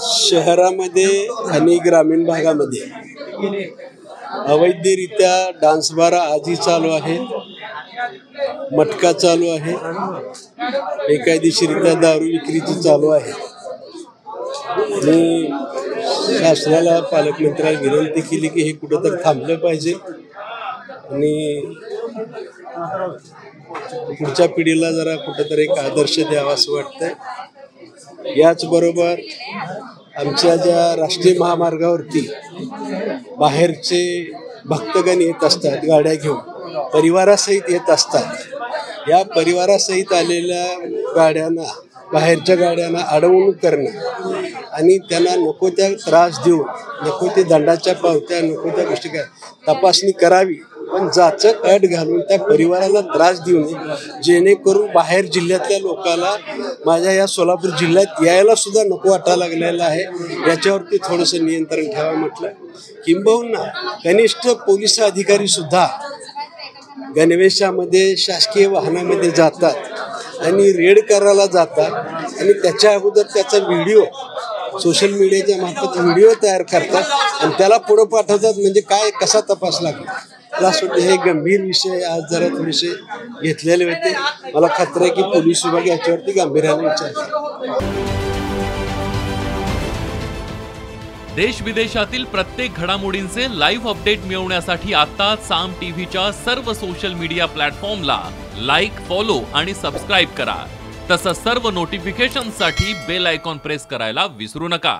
शहरामध्ये आणि ग्रामीण भागामध्ये अवैधरित्या डान्स बार आजही चालू आहेत, मटका चालू आहे, बेकायदेशीरित्या दारू विक्रीची चालू आहे। मी शासनाला पालकमंत्र्यांना विनंती केली की हे कुठेतरी थांबलं पाहिजे आणि पुढच्या पिढीला जरा कुठेतरी एक आदर्श द्यावा असं वाटतंय। याचबरोबर आमच्या ज्या राष्ट्रीय महामार्गावरती बाहेरचे भक्तगण येत असतात, गाड्या घेऊन परिवारासहित येत असतात, या परिवारासहित आलेल्या गाड्यांना, बाहेरच्या गाड्यांना अडवणूक करणं आणि त्यांना नको त्या त्रास देऊन, नको ते दंडाच्या पावत्या, नको त्या गोष्टी काय तपासणी करावी, पण जाचक अट घालून त्या परिवाराला त्रास देऊ नये, जेणेकरून बाहेर जिल्ह्यातल्या लोकांना माझ्या या सोलापूर जिल्ह्यात यायला सुद्धा नको वाटायला लागलेलं आहे। याच्यावरती थोडंसं नियंत्रण ठेवावं म्हटलं। किंबहुना कनिष्ठ पोलीस अधिकारी सुद्धा गणवेशामध्ये शासकीय वाहनामध्ये जातात आणि रेड करायला जातात आणि त्याच्या अगोदर त्याचा व्हिडिओ सोशल मीडियाच्या मार्फत व्हिडिओ तयार करतात आणि त्याला पुढे पाठवतात। म्हणजे काय, कसा तपास लागला? मला असं वाटतं हे गंभीर विषय आज जरा थोडेसे घेतलेले होते। मला खात्री आहे की पोलीस विभाग याच्यावरती गांभीर्याने विचार करेल। देश विदेशातील प्रत्येक घडामोडींचे लाईव्ह अपडेट मिळवण्यासाठी आता साम टीव्हीच्या सर्व सोशल मीडिया प्लॅटफॉर्मला लाईक, फॉलो आणि सबस्क्राईब करा। तसंच सर्व नोटिफिकेशनसाठी बेल आयकॉन प्रेस करायला विसरू नका।